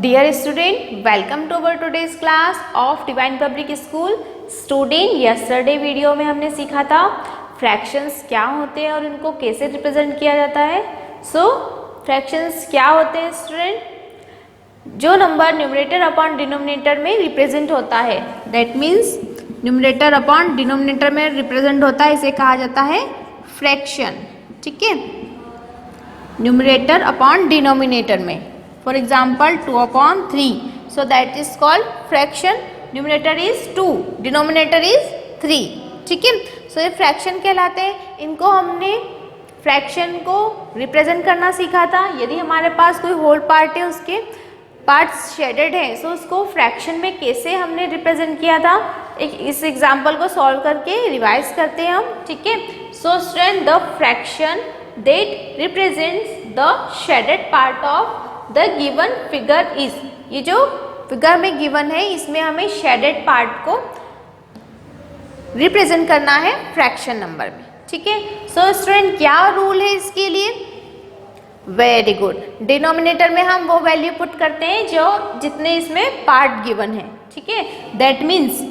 Dear student, welcome to our today's class of Divine Public School. Student, yesterday video में हमने सीखा था fractions क्या होते हैं और उनको कैसे रिप्रेजेंट किया जाता है. फ्रैक्शंस क्या होते हैं स्टूडेंट? जो नंबर न्यूमरेटर अपॉन डिनोमिनेटर में रिप्रेजेंट होता है, that means numerator upon denominator में रिप्रेजेंट होता है, इसे कहा जाता है फ्रैक्शन. ठीक है, न्यूमरेटर अपॉन डिनोमिनेटर में. For example 2/3, so that is called fraction. Numerator is 2, denominator is 3. ठीक है, सो ये फ्रैक्शन कहलाते हैं. इनको हमने फ्रैक्शन को रिप्रेजेंट करना सीखा था. यदि हमारे पास कोई होल पार्ट है, उसके पार्ट्स शेडेड हैं, सो उसको फ्रैक्शन में कैसे हमने रिप्रेजेंट किया था, इस एग्जाम्पल को सॉल्व करके रिवाइज करते हैं हम. ठीक है, so student, the fraction that represents the shaded part of the given figure is. ये जो फिगर में गिवन है, इसमें हमें शेडेड पार्ट को रिप्रेजेंट करना है फ्रैक्शन नंबर में. ठीक है, सो स्टूडेंट क्या रूल है इसके लिए? Very good. डिनोमिनेटर में हम वो वैल्यू पुट करते हैं जो जितने इसमें पार्ट गिवन है. ठीक है, दैट मीन्स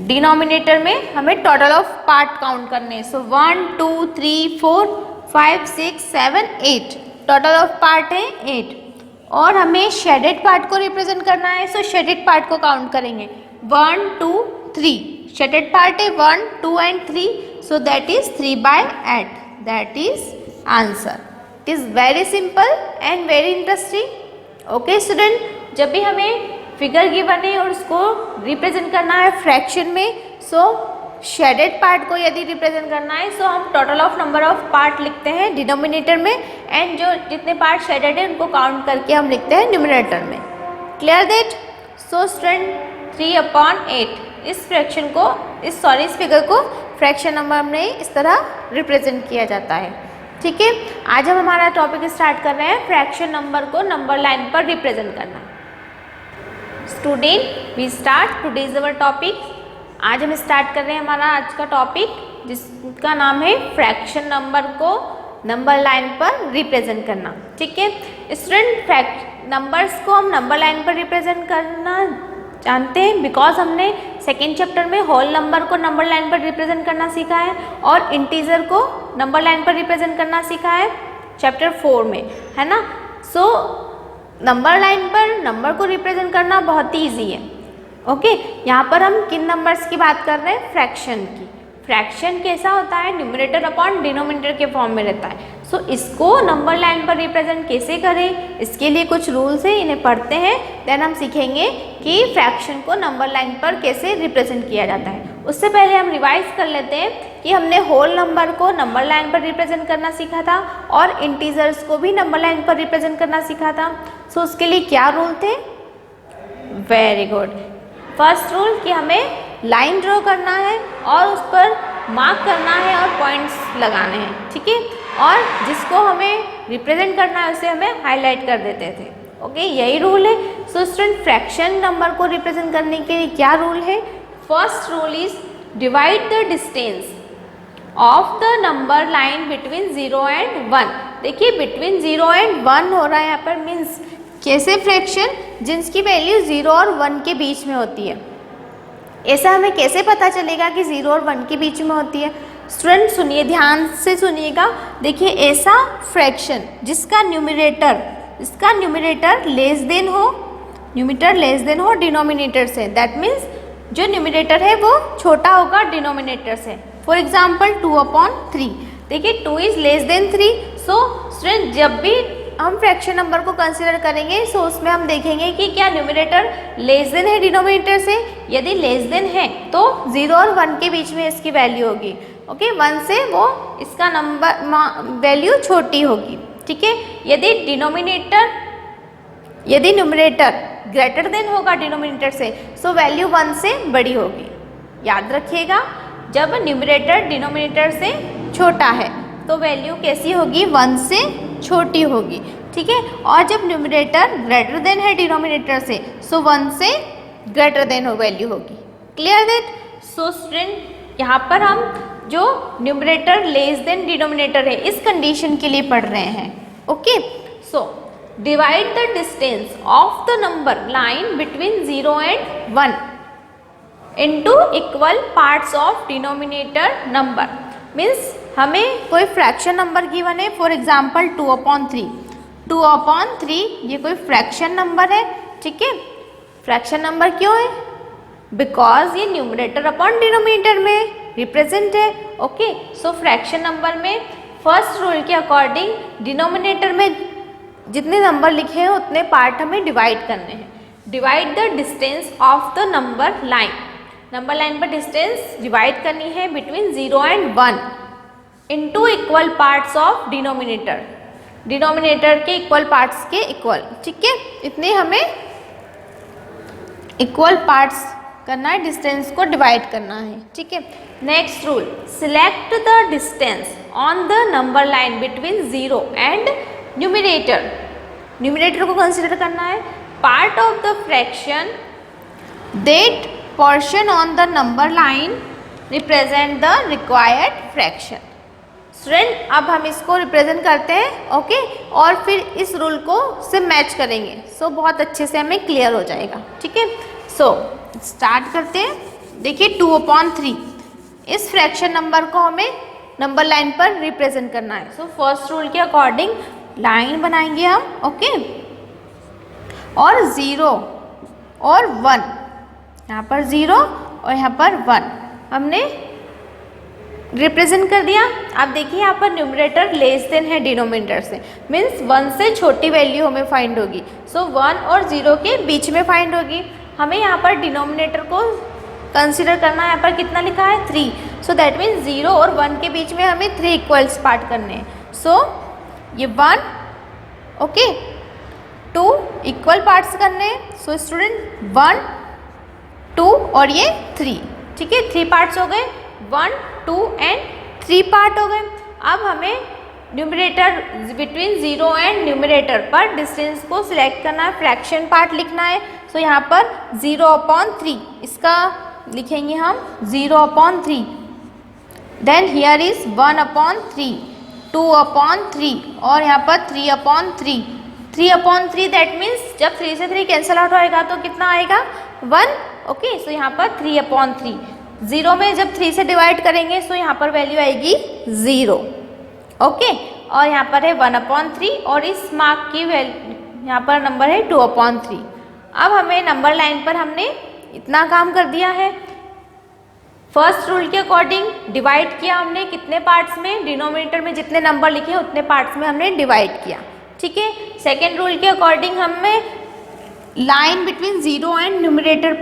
डिनोमिनेटर में हमें टोटल ऑफ पार्ट काउंट करने हैं. सो 1 2 3 4 5 6 7 8 टोटल ऑफ पार्ट है 8. और हमें शेडेड पार्ट को रिप्रेजेंट करना है, सो शेडेड पार्ट को काउंट करेंगे 1 2 3. शेडेड पार्ट है 1 2 and 3, so that is 3/8. That is answer. It is very simple and very interesting. Okay student, जब भी हमें फिगर गिवन है और उसको रिप्रेजेंट करना है फ्रैक्शन में, सो शेडेड पार्ट को यदि रिप्रेजेंट करना है, सो हम total of number of part लिखते हैं डिनोमिनेटर में, एंड जो जितने पार्ट शेडेड है उनको काउंट करके हम लिखते हैं न्यूमरेटर में. Clear that? सो स्टूडेंट 3/8 इस फ्रैक्शन को इस फिगर को फ्रैक्शन नंबर में इस तरह रिप्रेजेंट किया जाता है. ठीक है, आज हम हमारा टॉपिक स्टार्ट कर रहे हैं फ्रैक्शन नंबर को नंबर लाइन पर रिप्रेजेंट करना. Student, we start today's our topic. आज हम स्टार्ट कर रहे हैं हमारा आज का टॉपिक, जिसका नाम है फ्रैक्शन नंबर को नंबर लाइन पर रिप्रेजेंट करना. ठीक है स्टूडेंट, नंबर्स को हम नंबर लाइन पर रिप्रेजेंट करना जानते हैं बिकॉज हमने सेकेंड चैप्टर में होल नंबर को नंबर लाइन पर रिप्रेजेंट करना सीखा है और इंटीजर को नंबर लाइन पर रिप्रेजेंट करना सीखा है चैप्टर 4 में, है ना. सो नंबर लाइन पर नंबर को रिप्रेजेंट करना बहुत ही ईजी है. ओके, यहाँ पर हम किन नंबर्स की बात कर रहे हैं? फ्रैक्शन की. फ्रैक्शन कैसा होता है? न्यूमरेटर अपॉन डिनोमिनेटर के फॉर्म में रहता है. सो इसको नंबर लाइन पर रिप्रेजेंट कैसे करें, इसके लिए कुछ रूल्स हैं, इन्हें पढ़ते हैं. देन हम सीखेंगे कि फ्रैक्शन को नंबर लाइन पर कैसे रिप्रेजेंट किया जाता है. उससे पहले हम रिवाइज कर लेते हैं कि हमने होल नंबर को नंबर लाइन पर रिप्रेजेंट करना सीखा था और इंटीजर्स को भी नंबर लाइन पर रिप्रेजेंट करना सीखा था. सो उसके लिए क्या रूल थे? Very good. फर्स्ट रूल कि हमें लाइन ड्रॉ करना है और उस पर मार्क करना है और पॉइंट्स लगाने हैं. ठीक है, और जिसको हमें रिप्रेजेंट करना है उसे हमें हाईलाइट कर देते थे. ओके, यही रूल है. सो स्टूडेंट, फ्रैक्शन नंबर को रिप्रेजेंट करने के लिए क्या रूल है? First rule is divide the distance of the number line between 0 and 1. देखिए, बिटवीन 0 एंड 1 हो रहा है यहाँ पर, मीन्स कैसे फ्रैक्शन जिसकी वैल्यू 0 और 1 के बीच में होती है. ऐसा हमें कैसे पता चलेगा कि 0 और 1 के बीच में होती है? स्टूडेंट सुनिए, ध्यान से सुनिएगा. देखिए, ऐसा फ्रैक्शन जिसका न्यूमरेटर लेस देन हो डिनोमिनेटर से, दैट मीन्स जो न्यूमरेटर है वो छोटा होगा डिनोमिनेटर से. For example 2/3. देखिए, 2 is less then 3. So student, जब भी हम फ्रैक्शन नंबर को कंसीडर करेंगे, सो उसमें हम देखेंगे कि क्या न्यूमरेटर लेस देन है डिनोमिनेटर से. यदि लेस देन है तो 0 और 1 के बीच में इसकी वैल्यू होगी. ओके, 1 से वो इसका नंबर वैल्यू छोटी होगी. ठीक है, यदि न्यूमरेटर ग्रेटर देन होगा डिनोमिनेटर से, सो वैल्यू 1 से बड़ी होगी. याद रखिएगा, जब न्यूमरेटर डिनोमिनेटर से छोटा है तो वैल्यू कैसी होगी? 1 से छोटी होगी. ठीक है, और जब न्यूमरेटर ग्रेटर देन है डिनोमिनेटर से, सो 1 से ग्रेटर देन वैल्यू होगी. Clear that? सो स्टूडेंट, यहाँ पर हम जो न्यूमरेटर लेस देन डिनोमिनेटर है, इस कंडीशन के लिए पढ़ रहे हैं. Okay, so divide the distance of the number line between 0 and 1 into equal parts of denominator number. Means हमें कोई फ्रैक्शन नंबर गिवन है, फॉर एग्जाम्पल 2/3. 2/3 ये कोई फ्रैक्शन नंबर है, ठीक है. फ्रैक्शन नंबर क्यों है? बिकॉज ये न्यूमरेटर अपॉन डिनोमिनेटर में रिप्रेजेंट है. ओके, सो फ्रैक्शन नंबर में फर्स्ट रूल के अकॉर्डिंग डिनोमिनेटर में जितने नंबर लिखे हैं उतने पार्ट हमें डिवाइड करने हैं. Divide the distance of the number line. Number line पर डिस्टेंस डिवाइड करनी है between 0 and 1 into equal parts of denominator. Denominator के इक्वल पार्ट्स के इक्वल, ठीक है. इतने हमें इक्वल पार्ट्स करना है, डिस्टेंस को डिवाइड करना है, ठीक है. Next rule, select the distance on the number line between 0 and numerator. Numerator को कंसिडर करना है. Part of the fraction that portion on the number line represent the required fraction. Student, अब हम इसको रिप्रेजेंट करते हैं, ओके, और फिर इस रूल को से मैच करेंगे. सो बहुत अच्छे से हमें क्लियर हो जाएगा, ठीक है. सो स्टार्ट करते हैं. देखिए 2/3 इस फ्रैक्शन नंबर को हमें नंबर लाइन पर रिप्रेजेंट करना है. सो फर्स्ट रूल के अकॉर्डिंग लाइन बनाएंगे हम, ओके, और 0 और 1, यहाँ पर 0 और यहाँ पर 1 हमने रिप्रेजेंट कर दिया. आप देखिए यहाँ पर न्यूमरेटर लेस देन है डिनोमिनेटर से, मीन्स 1 से छोटी वैल्यू हमें फाइंड होगी. सो 1 और 0 के बीच में फाइंड होगी. हमें यहाँ पर डिनोमिनेटर को कंसिडर करना है. यहाँ पर कितना लिखा है? 3. सो दैट मीन्स 0 और 1 के बीच में हमें 3 इक्वल्स पार्ट करने हैं. सो ये 1, ओके, 2 इक्वल पार्ट्स करने हैं. सो स्टूडेंट 1, 2 और ये 3, ठीक है. 3 पार्ट्स हो गए. 1, 2 एंड 3 पार्ट हो गए. अब हमें न्यूमरेटर बिटवीन 0 एंड न्यूमरेटर पर डिस्टेंस को सिलेक्ट करना है, फ्रैक्शन पार्ट लिखना है. सो यहाँ पर 0/3 इसका लिखेंगे हम 0/3. देन हियर इज 1/3, 2/3 और यहाँ पर 3/3. 3/3 दैट मीन्स जब 3 से 3 कैंसिल आउट होएगा तो कितना आएगा? 1. ओके, सो यहाँ पर 3/3. 0 में जब 3 से डिवाइड करेंगे सो यहाँ पर वैल्यू आएगी 0. ओके, और यहाँ पर है 1/3 और इस मार्क की वैल्यू यहाँ पर नंबर है 2/3. अब हमें नंबर लाइन पर हमने इतना काम कर दिया है. फर्स्ट रूल के अकॉर्डिंग डिवाइड किया हमने कितने पार्ट्स में? डिनोमिनेटर में जितने नंबर लिखे उतने पार्ट्स में हमने डिवाइड किया, ठीक है. सेकेंड रूल के अकॉर्डिंग हमें line between 0 and numerator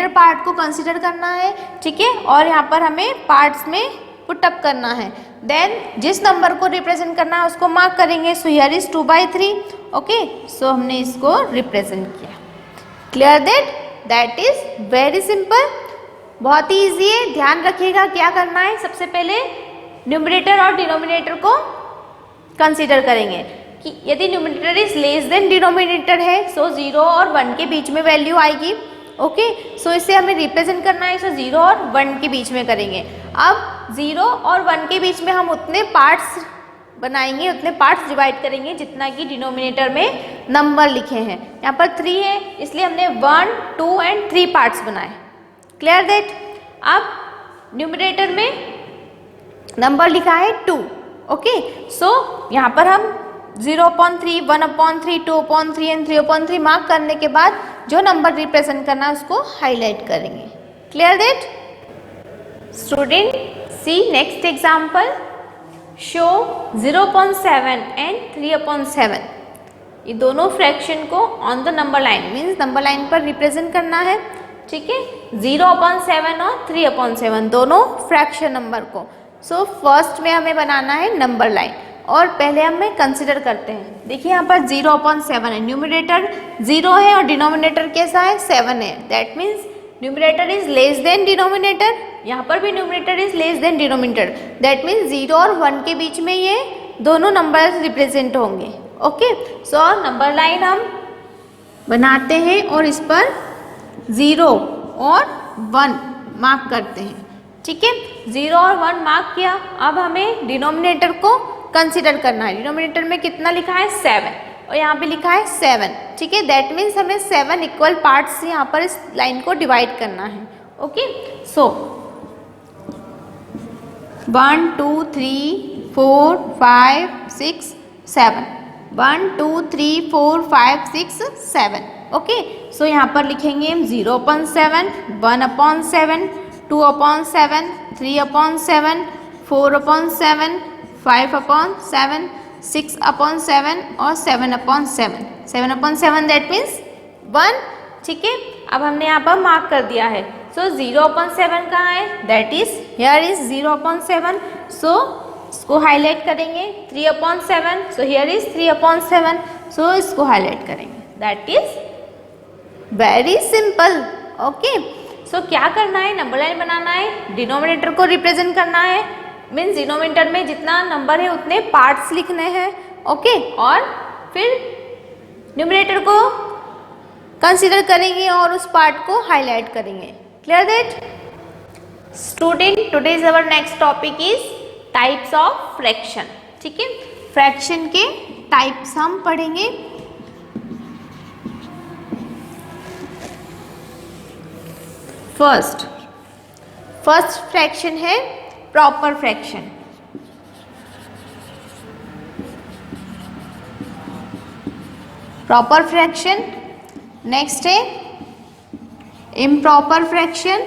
part को कंसिडर करना है, ठीक है. और यहाँ पर हमें पार्ट्स में पुटअप करना है. देन जिस नंबर को रिप्रेजेंट करना है उसको मार्क करेंगे. So here is 2/3. ओके, सो हमने इसको रिप्रेजेंट किया. Clear that is very simple, बहुत ही ईजी है. ध्यान रखिएगा क्या करना है. सबसे पहले न्यूमरेटर और डिनोमिनेटर को कंसिडर करेंगे कि यदि numerator is less than denominator है सो 0 और 1 के बीच में वैल्यू आएगी. ओके, सो इसे हमें रिप्रेजेंट करना है. सो 0 और 1 के बीच में करेंगे. अब 0 और 1 के बीच में हम उतने पार्ट्स बनाएंगे, उतने पार्ट्स डिवाइड करेंगे जितना कि डिनोमिनेटर में नंबर लिखे हैं. यहाँ पर 3 है इसलिए हमने 1, 2 एंड 3 पार्ट्स बनाए. Clear that. अब न्यूमरेटर में नंबर लिखा है 2. ओके, सो यहाँ पर हम 0/3, 1/3, 2/3 एंड 3/3 मार्क करने के बाद जो नंबर रिप्रेजेंट करना है उसको हाईलाइट करेंगे. Clear that. Student, see next example. Show 0.7 and 3/7. ये दोनों फ्रैक्शन को on the number line means number line पर रिप्रेजेंट करना है, ठीक है. 0/7 और 3/7 दोनों फ्रैक्शन नंबर को. सो फर्स्ट में हमें बनाना है नंबर लाइन और पहले हमें कंसिडर करते हैं. देखिए यहाँ पर 0/7 है. न्यूमरेटर 0 है और डिनोमिनेटर कैसा है? 7 है. That means numerator is less than denominator. यहाँ पर भी numerator is less than denominator. That means 0 और 1 के बीच में ये दोनों नंबर्स रिप्रेजेंट होंगे. ओके, सो नंबर लाइन हम बनाते हैं और इस पर 0 और 1 मार्क करते हैं, ठीक है. 0 और 1 मार्क किया. अब हमें डिनोमिनेटर को कंसिडर करना है. डिनोमिनेटर में कितना लिखा है? 7. और यहाँ पे लिखा है 7, ठीक है। दैट मीन्स हमें 7 इक्वल पार्ट्स यहाँ पर इस लाइन को डिवाइड करना है। ओके, सो 1 2 3 4 5 6 7, 1 2 3 4 5 6 7। ओके, सो यहाँ पर लिखेंगे हम 0/7, 1/7, 2/7, 3/7, 4/7, 5/7, 6/7 और 7/7। 7/7 दैट मीन्स 1, ठीक है। अब हमने यहाँ पर मार्क कर दिया है। सो 0/7 कहाँ है? दैट इज हियर इज 0/7, सो इसको हाईलाइट करेंगे। 3/7, सो हियर इज 3/7, सो इसको हाईलाइट करेंगे। That is very simple. Okay, so क्या करना है? नंबर लाइन बनाना है, डिनोमिनेटर को रिप्रेजेंट करना है, मीन्स डिनोमिनेटर में जितना नंबर है उतने पार्ट्स लिखने हैं। ओके, और फिर न्यूमरेटर को कंसीडर करेंगे और उस पार्ट को हाईलाइट करेंगे। Clear that student? Today's our next topic is types of fraction, ठीक है। फ्रैक्शन के टाइप्स हम पढ़ेंगे। फर्स्ट फ्रैक्शन है proper fraction. Proper fraction, next है इम्प्रॉपर फ्रैक्शन,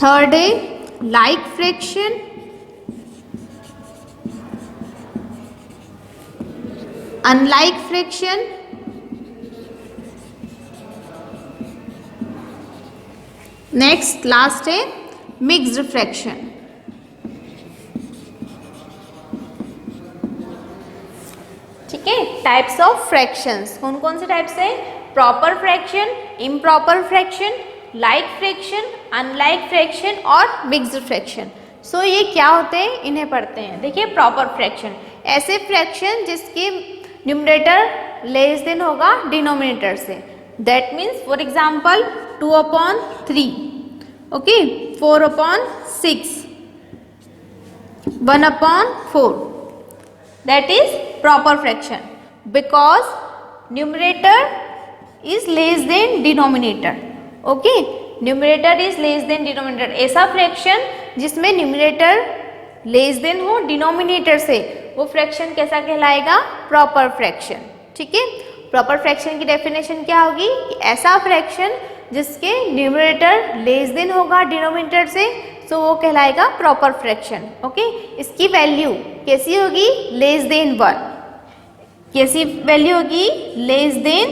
थर्ड है like fraction, unlike fraction, next last है मिक्स्ड फ्रैक्शन। ठीक है, टाइप्स ऑफ फ्रैक्शंस कौन कौन से टाइप्स है? Proper fraction, improper fraction, like fraction, unlike fraction और मिक्स्ड फ्रैक्शन। सो ये क्या होते हैं, इन्हें पढ़ते हैं। देखिए, प्रॉपर फ्रैक्शन ऐसे फ्रैक्शन जिसकी न्यूमरेटर लेस देन होगा डिनोमिनेटर से। That means for example 2/3, okay, 4/6, 1/4, that is proper fraction because numerator is less than denominator. Okay, numerator is less than denominator। ऐसा फ्रैक्शन जिसमें न्यूमरेटर लेस देन हो denominator से, वो fraction कैसा कहलाएगा? Proper fraction. ठीक है, प्रॉपर फ्रैक्शन की डेफिनेशन क्या होगी? ऐसा फ्रैक्शन जिसके न्यूमरेटर लेस देन होगा डिनोमिनेटर से, सो वो कहलाएगा प्रॉपर फ्रैक्शन। ओके, इसकी वैल्यू कैसी होगी? Less than 1। कैसी वैल्यू होगी? लेस देन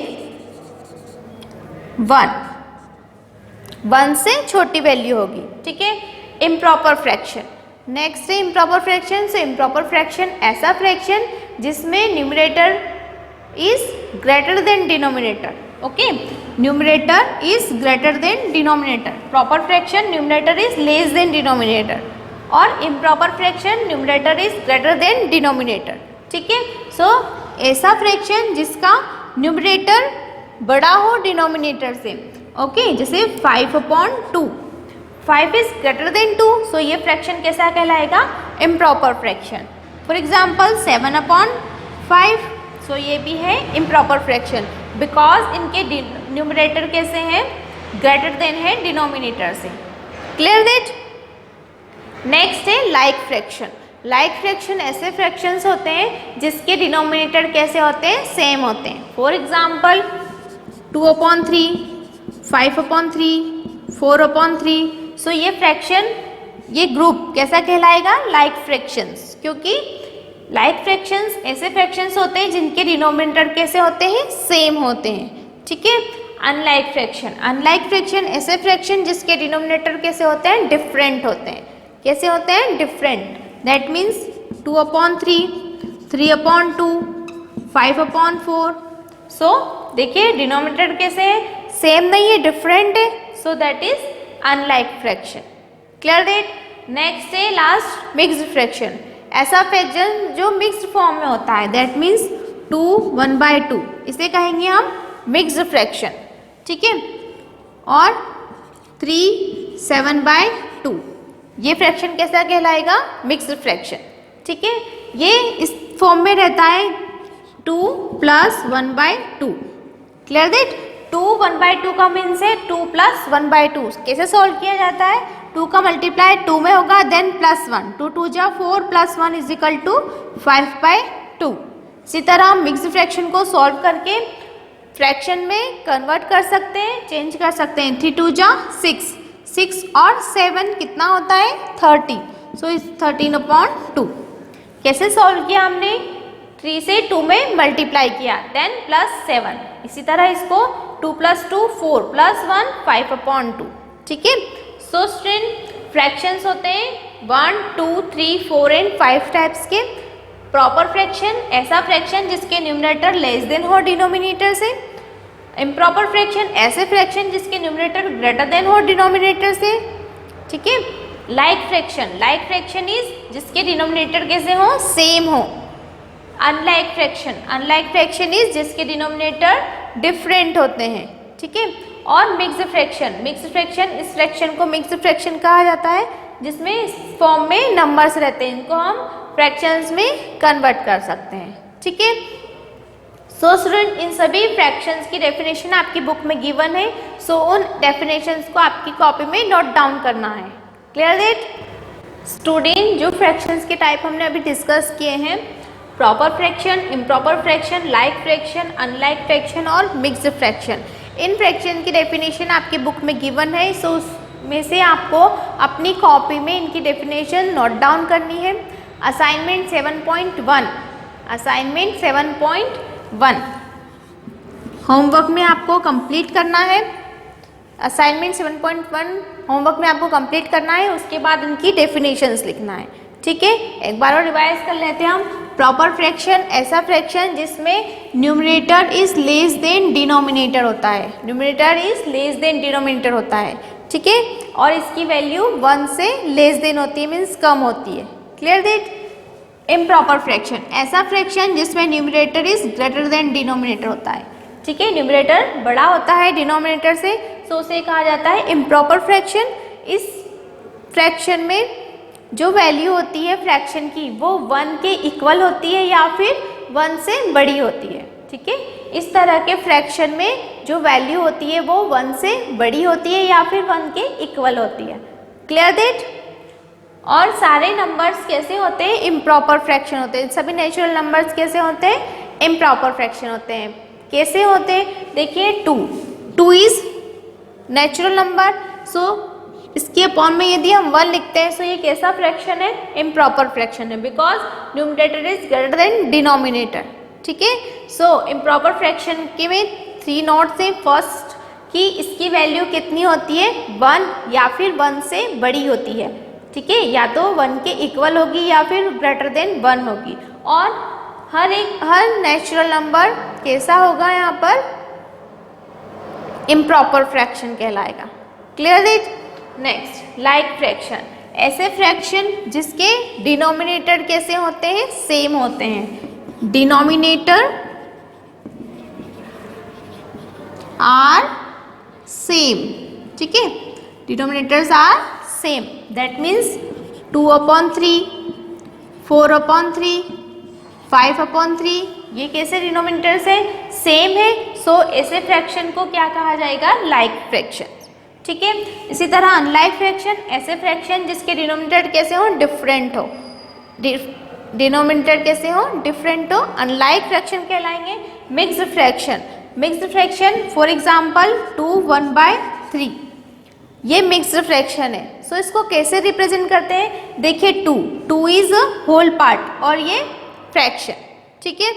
1 से छोटी वैल्यू होगी। ठीक है, इम्प्रॉपर फ्रैक्शन। नेक्स्ट है improper fraction. So improper fraction ऐसा फ्रैक्शन जिसमें numerator is greater than denominator. Okay, numerator is greater than denominator. Proper fraction numerator is less than denominator, और improper fraction numerator is greater than denominator. ठीक है, सो ऐसा fraction जिसका numerator बड़ा हो denominator से। ओके, जैसे 5/2, 5 इज ग्रेटर देन 2, सो ये फ्रैक्शन कैसा कहलाएगा? Improper fraction. फॉर एग्जाम्पल 7/5, सो ये भी है इम्प्रॉपर फ्रैक्शन बिकॉज इनके न्यूमरेटर कैसे हैं? ग्रेटर देन है डिनोमिनेटर से। Clear that? नेक्स्ट है लाइक फ्रैक्शन। लाइक फ्रैक्शन ऐसे फ्रैक्शंस होते हैं जिसके डिनोमिनेटर कैसे होते हैं? सेम होते हैं। For example 2/3, 5/3, 4/3। सो ये फ्रैक्शन, ये ग्रुप कैसा कहलाएगा? लाइक फ्रैक्शंस, क्योंकि लाइक फ्रैक्शंस ऐसे फ्रैक्शंस होते हैं जिनके डिनोमिनेटर कैसे होते हैं? सेम होते हैं। ठीक है, अनलाइक फ्रैक्शन। अनलाइक फ्रैक्शन ऐसे फ्रैक्शन जिसके डिनोमिनेटर कैसे होते हैं? डिफरेंट होते हैं। कैसे होते हैं? डिफरेंट। That means 2/3, 3/2, 5/4। सो देखिए, डिनोमिनेटर कैसे है? सेम नहीं है, डिफरेंट है। So that is unlike fraction. Clear that? Next है लास्ट मिक्स्ड फ्रैक्शन। ऐसा फ्रैक्शन जो मिक्स्ड फॉर्म में होता है। दैट मीन्स 2 1/2, इसे कहेंगे हम मिक्स्ड फ्रैक्शन। ठीक है, और 3 7/2, ये फ्रैक्शन कैसा कहलाएगा? Mixed fraction. ठीक है, ये इस फॉर्म में रहता है 2 + 1/2। Clear that? 2 1/2 का मीन्स है 2 + 1/2। कैसे सॉल्व किया जाता है? 2 का मल्टीप्लाई 2 में होगा, देन +1, 2 2 जा 4 + 1 = 5/2। इसी तरह हम मिक्स्ड फ्रैक्शन को सॉल्व करके फ्रैक्शन में कन्वर्ट कर सकते हैं, चेंज कर सकते हैं। 3 2 जा 6, 6 और 7 कितना होता है? 30। सो इस 13/2। कैसे सॉल्व किया हमने? 3 से 2 में मल्टीप्लाई किया, देन +7। इसी तरह इसको 2 + 2 4 + 1 5/2। ठीक है। सो स्टूडेंट, फ्रैक्शंस होते हैं 1 2 3 4 एंड 5 टाइप्स के। प्रॉपर फ्रैक्शन, ऐसा फ्रैक्शन जिसके न्यूमरेटर लेस देन हो डिनोमिनेटर से। इम्प्रॉपर फ्रैक्शन, ऐसे फ्रैक्शन जिसके न्यूमरेटर ग्रेटर देन हो डिनोमिनेटर से। ठीक है। लाइक फ्रैक्शन इज जिसके डिनोमिनेटर कैसे हो? सेम हो। अनलाइक फ्रैक्शन इज जिसके डिनोमिनेटर डिफरेंट होते हैं। ठीक है। और मिक्स्ड फ्रैक्शन, इस फ्रैक्शन को मिक्स्ड फ्रैक्शन कहा जाता है जिसमें इस फॉर्म में नंबर्स रहते हैं, इनको हम फ्रैक्शंस में कन्वर्ट कर सकते हैं। ठीक है। सो स्टूडेंट, इन सभी फ्रैक्शंस की डेफिनेशन आपकी बुक में गिवन है। सो उन डेफिनेशंस को आपकी कॉपी में नोट डाउन करना है। Clear that? स्टूडेंट, जो फ्रैक्शंस के टाइप हमने अभी डिस्कस किए हैं, proper fraction, improper fraction, like fraction, unlike fraction और मिक्स्ड फ्रैक्शन, इन फ्रैक्शन की डेफिनेशन आपकी बुक में गिवन है। सो उसमें से आपको अपनी कॉपी में इनकी डेफिनेशन नोट डाउन करनी है। असाइनमेंट 7.1 होमवर्क में आपको कंप्लीट करना है। असाइनमेंट 7.1 होमवर्क में आपको कंप्लीट करना है, उसके बाद इनकी डेफिनेशंस लिखना है। ठीक है। एक बार और रिवाइज कर लेते हैं हम। प्रॉपर फ्रैक्शन, ऐसा फ्रैक्शन जिसमें numerator is less than denominator होता है। Numerator is less than denominator होता है। ठीक है। और इसकी वैल्यू 1 से लेस देन होती है, मीन्स कम होती है। Clear that? इम्प्रॉपर फ्रैक्शन, ऐसा फ्रैक्शन जिसमें numerator is greater than denominator होता है। ठीक है। न्यूमरेटर बड़ा होता है डिनोमिनेटर से, सो उसे कहा जाता है इम्प्रॉपर फ्रैक्शन। इस फ्रैक्शन में जो वैल्यू होती है फ्रैक्शन की वो 1 के इक्वल होती है या फिर 1 से बड़ी होती है। ठीक है। इस तरह के फ्रैक्शन में जो वैल्यू होती है वो 1 से बड़ी होती है या फिर 1 के इक्वल होती है। Clear that? और सारे नंबर्स कैसे होते हैं? इम्प्रॉपर फ्रैक्शन होते हैं। सभी नेचुरल नंबर्स कैसे होते हैं? इम्प्रॉपर फ्रैक्शन होते हैं। कैसे होते हैं? देखिए, 2 इज नेचुरल नंबर, सो इसके अपॉन में यदि हम 1 लिखते हैं, सो ये कैसा फ्रैक्शन है? इम्प्रॉपर फ्रैक्शन है, because numerator is greater than denominator. ठीक है। सो इम्प्रॉपर फ्रैक्शन के में 3 नोट्स हैं। फर्स्ट, कि इसकी वैल्यू कितनी होती है? 1 या फिर 1 से बड़ी होती है। ठीक है। या तो 1 के इक्वल होगी या फिर ग्रेटर देन 1 होगी। और हर नेचुरल नंबर कैसा होगा? यहाँ पर इम्प्रॉपर फ्रैक्शन कहलाएगा। Clear that? Next, like fraction, ऐसे फ्रैक्शन जिसके डिनोमिनेटर कैसे होते हैं? सेम होते हैं। Denominator are same. ठीक है। Denominators are same, that means 2/3, 4/3, 5/3, ये कैसे डिनोमिनेटर्स है? सेम है। सो ऐसे फ्रैक्शन को क्या कहा जाएगा? Like fraction. ठीक है। इसी तरह अनलाइक फ्रैक्शन, ऐसे फ्रैक्शन जिसके डिनोमिनेटर कैसे हो? डिफरेंट हो। डिनोमिनेटर कैसे हो? डिफरेंट हो, अनलाइक फ्रैक्शन कहलाएंगे। मिक्स्ड फ्रैक्शन फॉर एग्जांपल 2 1/3, ये मिक्स्ड फ्रैक्शन है। सो इसको कैसे रिप्रेजेंट करते हैं? देखिए, 2 इज होल पार्ट और ये फ्रैक्शन। ठीक है।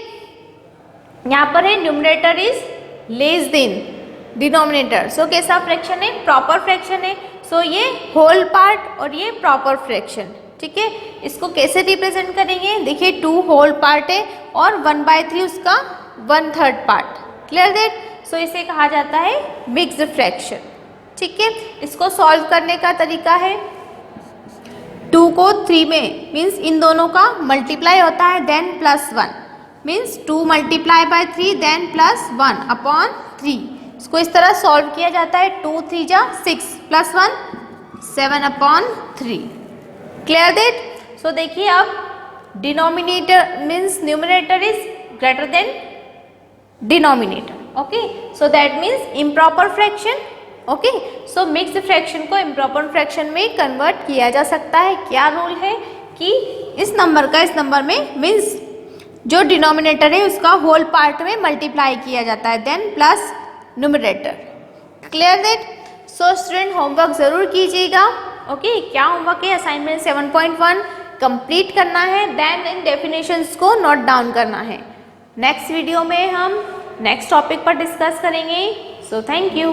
यहाँ पर है numerator is less than denominator. So कैसा फ्रैक्शन है? प्रॉपर फ्रैक्शन है। सो ये होल पार्ट और ये प्रॉपर फ्रैक्शन। ठीक है। इसको कैसे रिप्रेजेंट करेंगे? देखिए, 2 होल पार्ट है और 1/3 उसका 1/3 पार्ट। Clear that? सो इसे कहा जाता है मिक्स्ड फ्रैक्शन। ठीक है। इसको सॉल्व करने का तरीका है, 2 को 3 में, मीन्स इन दोनों का मल्टीप्लाई होता है, देन +1, मीन्स 2 × 3 देन +1/3। इसको इस तरह सॉल्व किया जाता है। 2 3 जा 6 +1 7/3। Clear that? सो देखिए, अब denominator means numerator is greater than denominator. Okay, so that means improper fraction. Okay, so mixed fraction को इम्प्रॉपर फ्रैक्शन में कन्वर्ट किया जा सकता है. क्या रूल है कि इस नंबर का इस नंबर में मीन्स जो डिनोमिनेटर है उसका होल पार्ट में मल्टीप्लाई किया जाता है, then plus numerator. Clear that? So student homework ज़रूर कीजिएगा. ओके, क्या होमवर्क है? असाइनमेंट 7.1 कंप्लीट करना है, देन इन डेफिनेशंस को नोट डाउन करना है. नेक्स्ट वीडियो में हम नेक्स्ट टॉपिक पर डिस्कस करेंगे. So thank you.